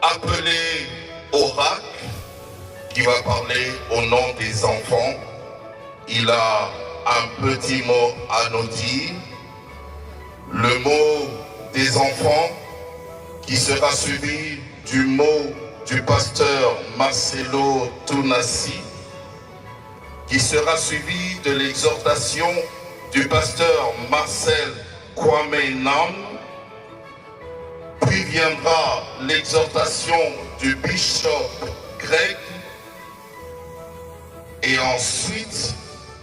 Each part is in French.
appelé Oracle, qui va parler au nom des enfants. Il a un petit mot à nous dire. Le mot des enfants qui sera suivi du mot du pasteur Marcelo Tounassi, qui sera suivi de l'exhortation du pasteur Marcel Kwame Nam, puis viendra l'exhortation du bishop Greg, et ensuite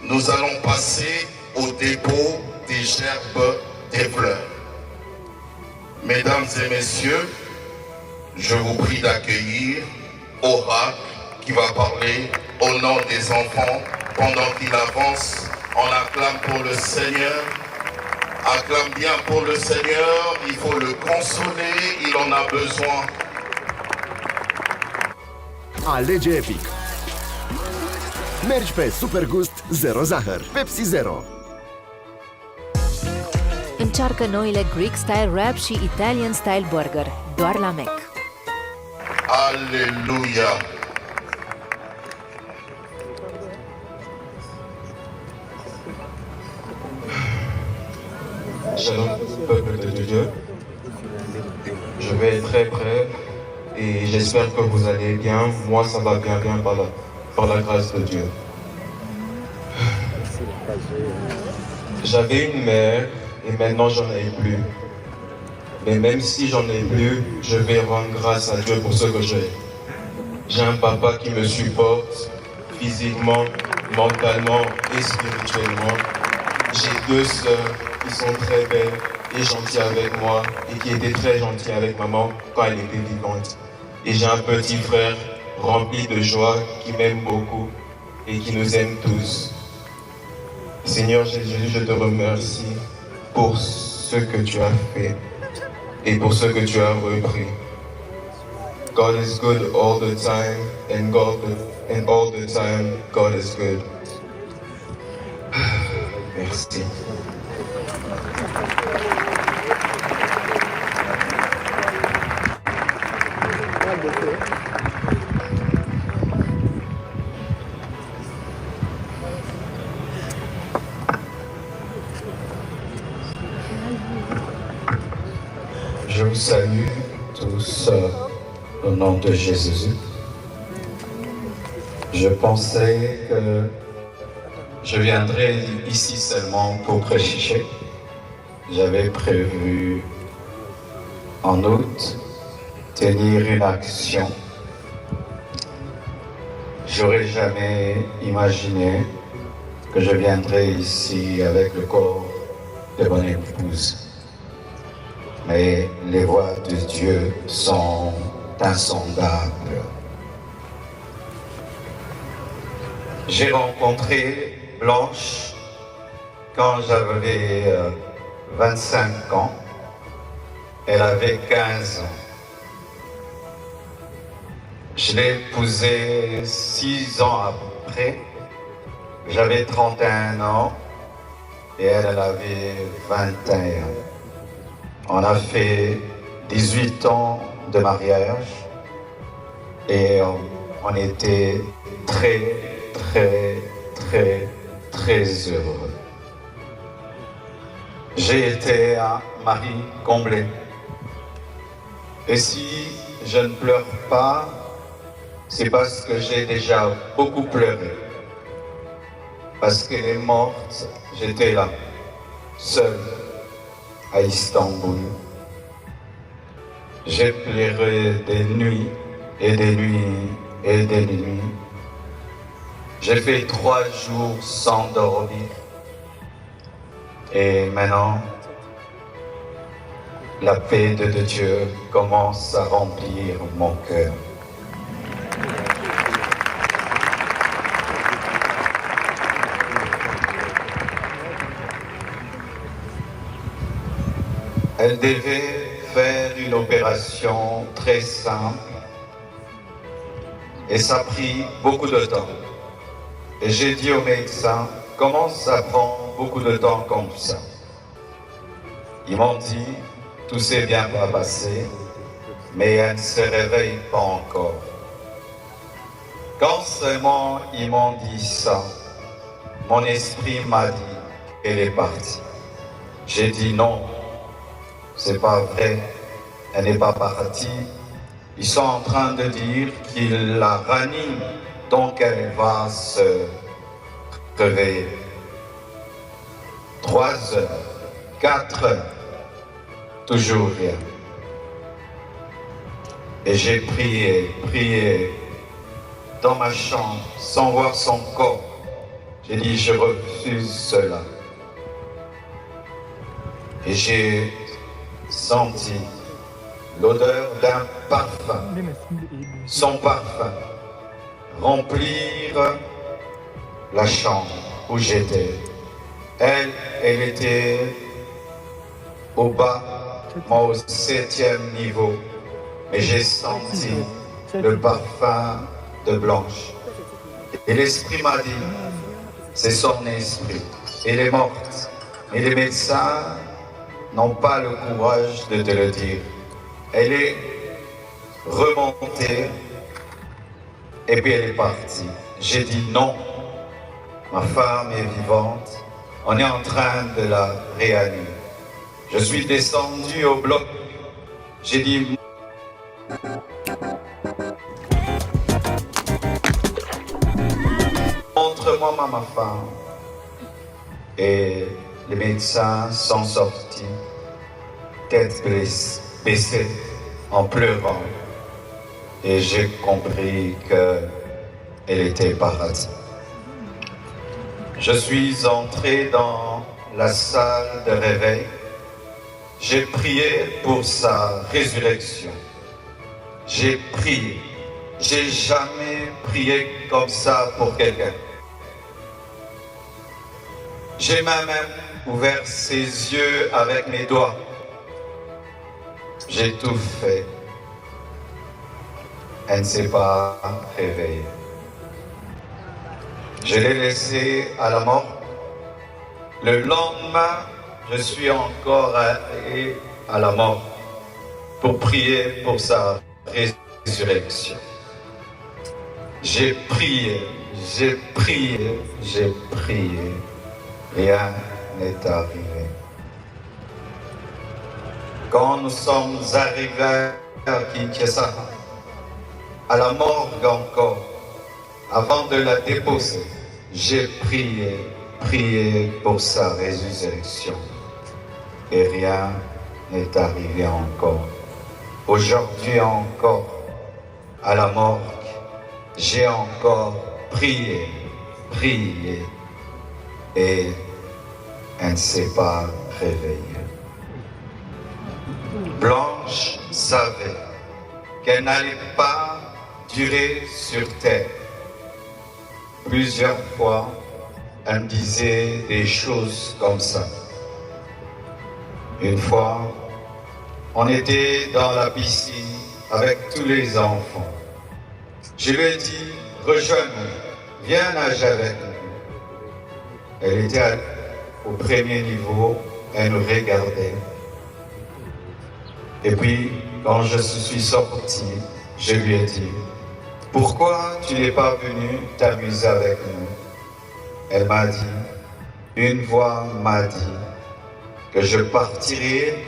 nous allons passer au dépôt des gerbes des fleurs. Mesdames et messieurs, je vous prie d'accueillir Oracle qui va parler au nom des enfants. Pendant qu'il avance, on acclame pour le Seigneur. Acclame bien pour le Seigneur, il faut le consoler, il en a besoin. Alege Epic. Mergi pe Supergust Zero Zahăr, Pepsi Zero. Încearcă noile Greek Style Wrap și Italian Style Burger, doar la Mac. Alléluia. Shalom, peuple de Dieu. Je vais être très bref et j'espère que vous allez bien. Moi, ça va bien par la grâce de Dieu. J'avais une mère et maintenant j'en ai plus. Mais même si j'en ai plus, je vais rendre grâce à Dieu pour ce que j'ai. J'ai un papa qui me supporte physiquement, mentalement et spirituellement. J'ai deux sœurs qui sont très belles et gentilles avec moi et qui étaient très gentilles avec maman quand elle était vivante. Et j'ai un petit frère rempli de joie qui m'aime beaucoup et qui nous aime tous. Seigneur Jésus, je te remercie pour ce que tu as fait et pour ce que tu as repris. God is good all the time and all the time God is good. Merci. Je vous salue tous au nom de Jésus. Je pensais que je viendrais ici seulement pour prêcher. J'avais prévu en août tenir une action. J'aurais jamais imaginé que je viendrais ici avec le corps de mon épouse. Mais les voies de Dieu sont insondables. J'ai rencontré Blanche quand j'avais 25 ans. Elle avait 15 ans. Je l'ai épousée 6 ans après. J'avais 31 ans et elle avait 21. On a fait 18 ans de mariage et on était très, très, très, très heureux. J'ai été un mari comblé. Et si je ne pleure pas, c'est parce que j'ai déjà beaucoup pleuré. Parce qu'elle est morte, j'étais là, seul, à Istanbul. J'ai pleuré des nuits et des nuits et des nuits. J'ai fait 3 jours sans dormir. Et maintenant, la paix de Dieu commence à remplir mon cœur. Elle devait faire une opération très simple et ça a pris beaucoup de temps. Et j'ai dit au médecin, comment ça prend beaucoup de temps comme ça? Ils m'ont dit, tout s'est bien passé, mais elle ne se réveille pas encore. Quand seulement ils m'ont dit ça, mon esprit m'a dit qu'elle est partie. J'ai dit non, c'est pas vrai, elle n'est pas partie. Ils sont en train de dire qu'ils la raniment, donc elle va se réveiller. 3 heures, 4 heures, toujours rien. Et j'ai prié dans ma chambre, sans voir son corps. J'ai dit, je refuse cela. Et j'ai senti l'odeur d'un parfum, son parfum, remplir la chambre où j'étais. Elle était au bas, moi au 7e niveau. Mais j'ai senti le parfum de Blanche. Et l'esprit m'a dit, c'est son esprit. Elle est morte. Et les médecins n'ont pas le courage de te le dire. Elle est remontée et puis elle est partie. J'ai dit non, ma femme est vivante, on est en train de la réanimer. Je suis descendu au bloc, j'ai dit montre-moi ma femme. Et les médecins sont sortis, tête baissée, en pleurant. Et j'ai compris qu'elle était partie. Je suis entré dans la salle de réveil. J'ai prié pour sa résurrection. J'ai prié. J'ai jamais prié comme ça pour quelqu'un. J'ai même ouvert ses yeux avec mes doigts. J'ai tout fait. Elle ne s'est pas réveillée. Je l'ai laissée à la mort. Le lendemain, je suis encore allé à la mort pour prier pour sa résurrection. J'ai prié, j'ai prié, j'ai prié. Rien n'est arrivé. Quand nous sommes arrivés à Kinshasa, à la morgue encore, avant de la déposer, j'ai prié pour sa résurrection. Et rien n'est arrivé encore. Aujourd'hui encore, à la morgue, j'ai encore prié, et elle ne s'est pas réveillée. Blanche savait qu'elle n'allait pas durer sur terre. Plusieurs fois, elle me disait des choses comme ça. Une fois, on était dans la piscine avec tous les enfants. Je lui ai dit, rejoins-nous, viens nager avec nous. Elle était au premier niveau, elle nous regardait. Et puis, quand je suis sorti, je lui ai dit, pourquoi tu n'es pas venu t'amuser avec nous? Elle m'a dit, une voix m'a dit que je partirai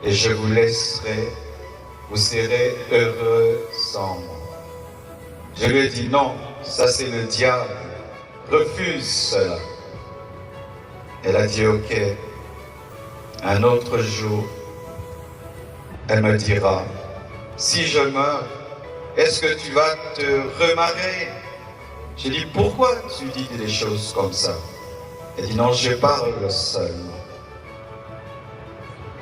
et je vous laisserai, vous serez heureux sans moi. Je lui ai dit, non, ça c'est le diable, refuse cela. Elle a dit, ok, un autre jour, elle me dira, si je meurs, est-ce que tu vas te remarier? J'ai dit, pourquoi tu dis des choses comme ça? Elle dit, non, je parle seulement.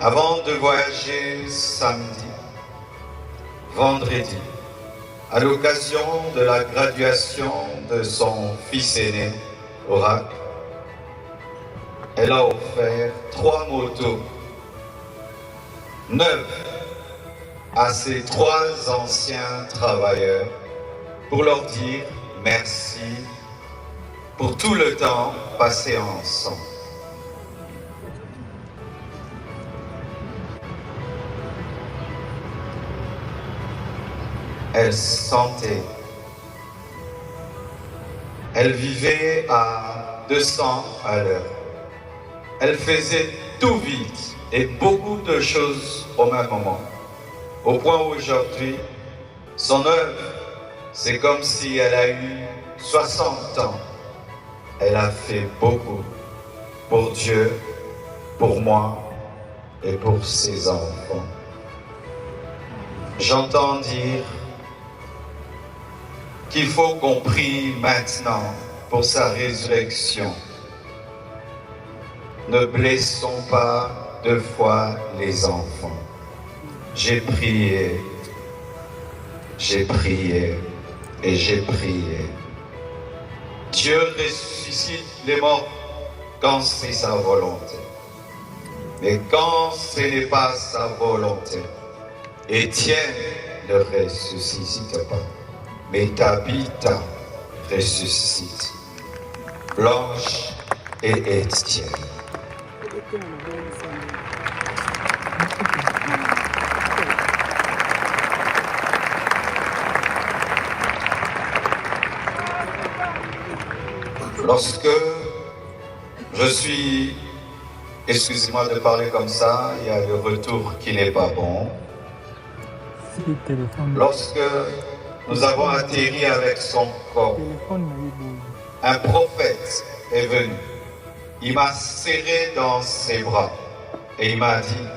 Avant de voyager samedi, vendredi, à l'occasion de la graduation de son fils aîné, Oracle, elle a offert 3 motos neuves à ses 3 anciens travailleurs pour leur dire merci pour tout le temps passé ensemble. Elle sentait. Elle vivait à 200 à l'heure. Elle faisait tout vite et beaucoup de choses au même moment. Au point où aujourd'hui, son œuvre, c'est comme si elle a eu 60 ans. Elle a fait beaucoup pour Dieu, pour moi et pour ses enfants. J'entends dire qu'il faut qu'on prie maintenant pour sa résurrection. Ne blessons pas deux fois les enfants. J'ai prié et j'ai prié. Dieu ressuscite les morts quand c'est sa volonté. Mais quand ce n'est pas sa volonté, Étienne ne ressuscite pas. Mais Tabitha ressuscite. Blanche et Étienne. Lorsque je suis, excusez-moi de parler comme ça, il y a le retour qui n'est pas bon. Lorsque nous avons atterri avec son corps, un prophète est venu. Il m'a serré dans ses bras et il m'a dit,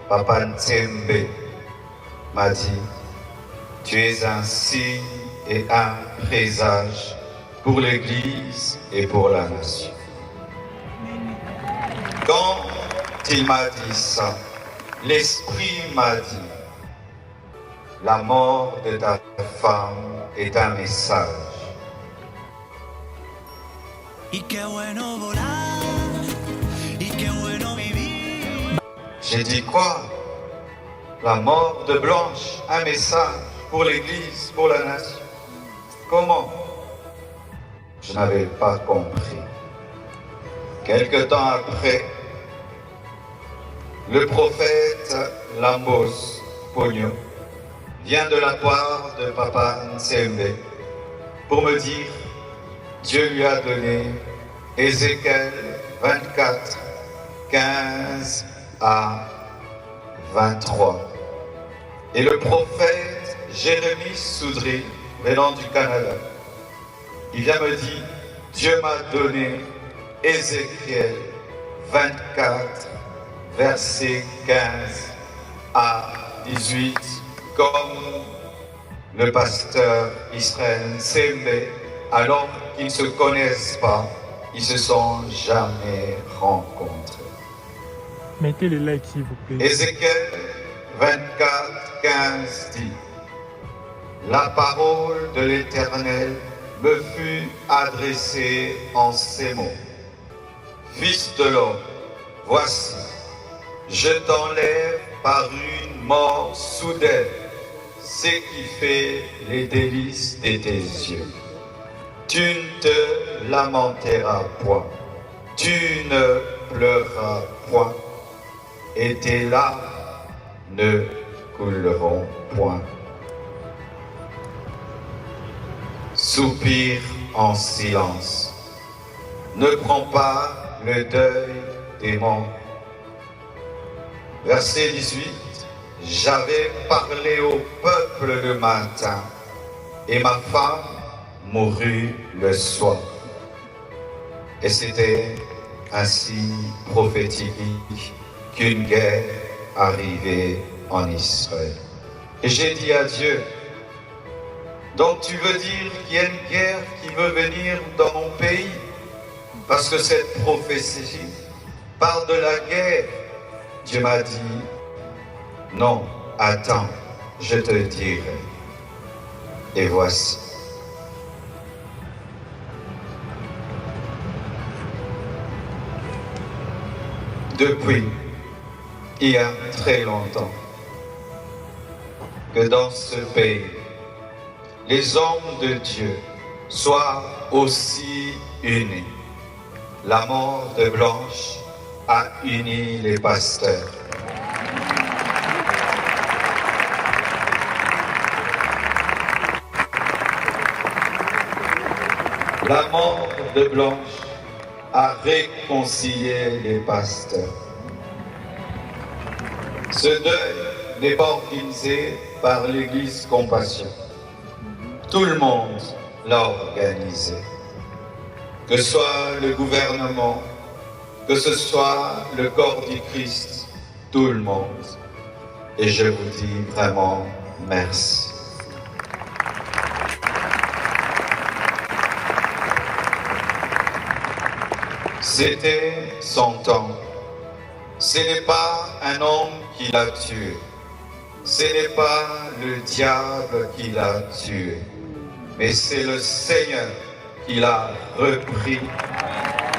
Papa Ntsembe m'a dit, tu es un signe et un présage pour l'Église et pour la nation. Quand il m'a dit ça, l'Esprit m'a dit, la mort de ta femme est un message. J'ai dit quoi? La mort de Blanche, un message pour l'Église, pour la nation. Comment? Je n'avais pas compris. Quelque temps après, le prophète Lambos Pogno vient de la part de Papa Ntsembe pour me dire Dieu lui a donné Ézéchiel 24, 15 à 23. Et le prophète Jérémie Soudry, venant du Canada, il vient me dire Dieu m'a donné Ézéchiel 24, versets 15 à 18, comme le pasteur Israël Ntsembe, alors qu'ils ne se connaissent pas, ils ne se sont jamais rencontrés. Mettez le like s'il vous plaît. Ézéchiel 24, 15 dit, la parole de l'Éternel me fut adressée en ces mots. Fils de l'homme, voici, je t'enlève par une mort soudaine, ce qui fait les délices de tes yeux. Tu ne te lamenteras point, tu ne pleureras point, et tes larmes ne couleront point. Soupire en silence, ne prends pas le deuil des morts. Verset 18, j'avais parlé au peuple le matin, et ma femme mourut le soir. Et c'était un signe prophétique qu'une guerre arrivait en Israël. Et j'ai dit à Dieu, donc tu veux dire qu'il y a une guerre qui veut venir dans mon pays? Parce que cette prophétie parle de la guerre. Dieu m'a dit, non, attends, je te dirai. Et voici. Depuis, il y a très longtemps, que dans ce pays, les hommes de Dieu soient aussi unis. La mort de Blanche a uni les pasteurs. La mort de Blanche a réconcilié les pasteurs. Ce deuil n'est pas organisé par l'Église Compassion. Tout le monde l'a organisé. Que ce soit le gouvernement, que ce soit le corps du Christ, tout le monde. Et je vous dis vraiment merci. C'était son temps. Ce n'est pas un homme qui l'a tué. Ce n'est pas le diable qui l'a tué. Mais c'est le Seigneur qui l'a repris,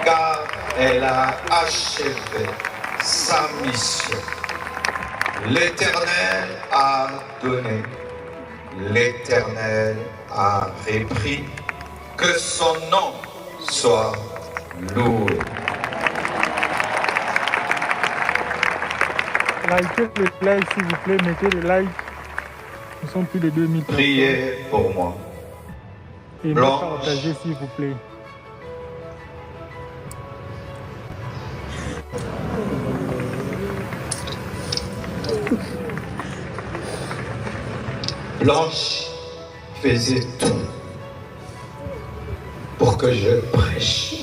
car elle a achevé sa mission. L'Éternel a donné, l'Éternel a repris, que son nom soit loué. Likez le live s'il vous plaît, mettez le like. Nous sommes plus de 2000 personnes. Priez pour moi. Et Blanche. partagez s'il vous plaît. Blanche faisait tout pour que je prêche,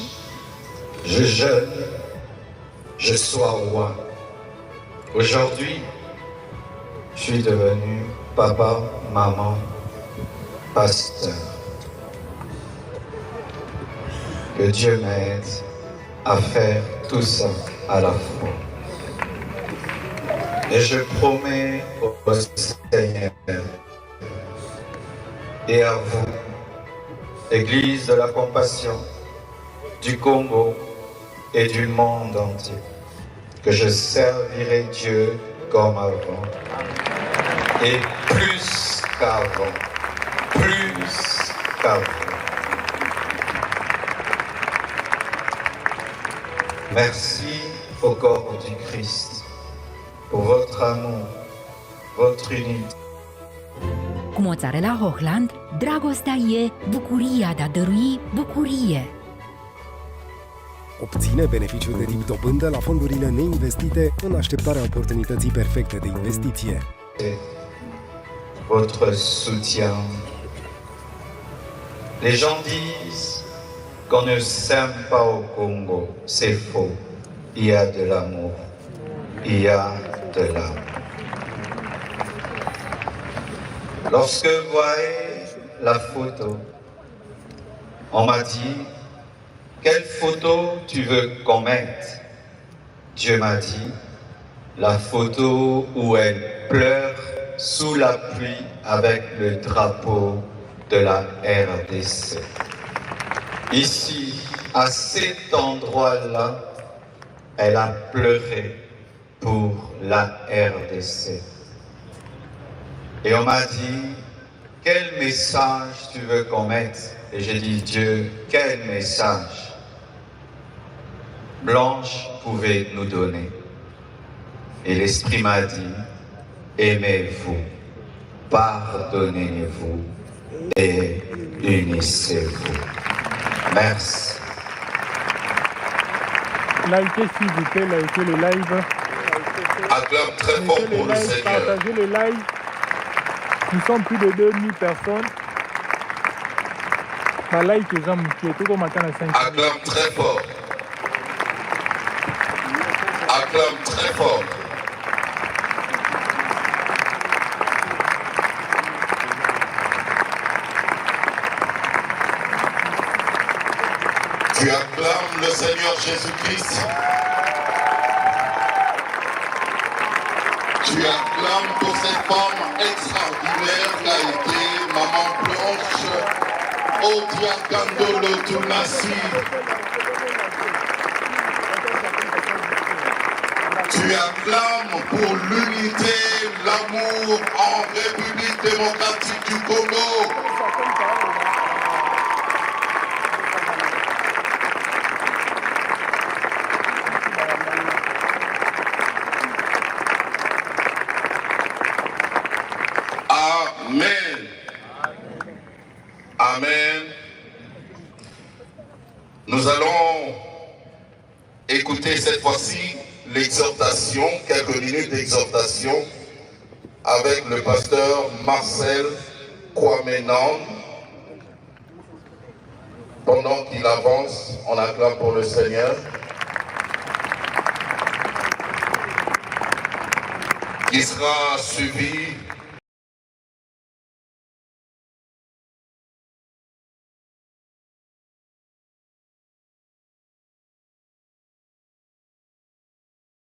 je jeûne, je sois roi. Aujourd'hui, je suis devenu papa, maman, pasteur. Que Dieu m'aide à faire tout ça à la fois. Et je promets au Seigneur et à vous, Église de la Compassion du Congo et du monde entier, que je servirai Dieu comme avant et plus qu'avant, plus qu'avant. Merci au corps du Christ pour votre amour, votre unité. Cu Mozzarella Hochland, dragostea e bucuria de a dărui bucurie. Obține beneficiul de tip dobândă la fondurile neinvestite în așteptarea oportunității perfecte de investiție. Votre soutien. Les gens disent qu'on ne s'aime pas au Congo. C'est faux. Il y a de l'amour. Il y a de l'âme. Lorsque vous voyez la photo, on m'a dit, quelle photo tu veux qu'on mette? Dieu m'a dit, la photo où elle pleure sous la pluie avec le drapeau de la RDC. Ici, à cet endroit-là, elle a pleuré pour la RDC. Et on m'a dit, quel message tu veux qu'on mette? Et j'ai dit, Dieu, quel message Blanche pouvait nous donner. Et l'Esprit m'a dit, aimez-vous, pardonnez-vous et unissez-vous. Merci. Likez s'il vous plaît, likez le live. Acclame très fort Mettez pour le le like, Seigneur. partagez le live. Nous sommes plus de 2000 personnes. Ma like est jamais mutué. Tout comme à 5. Acclame très fort. Acclame très fort. Tu acclames le Seigneur Jésus-Christ. Tu acclames pour cette femme extraordinaire qui a été Maman Blanche Odiakandolo Tunasi. Tu acclames pour l'unité, l'amour en République démocratique du Congo. Amen. Amen. Nous allons écouter cette fois-ci l'exhortation, quelques minutes d'exhortation avec le pasteur Marcel Kwamenan. Pendant qu'il avance, on acclame pour le Seigneur. Qui sera suivi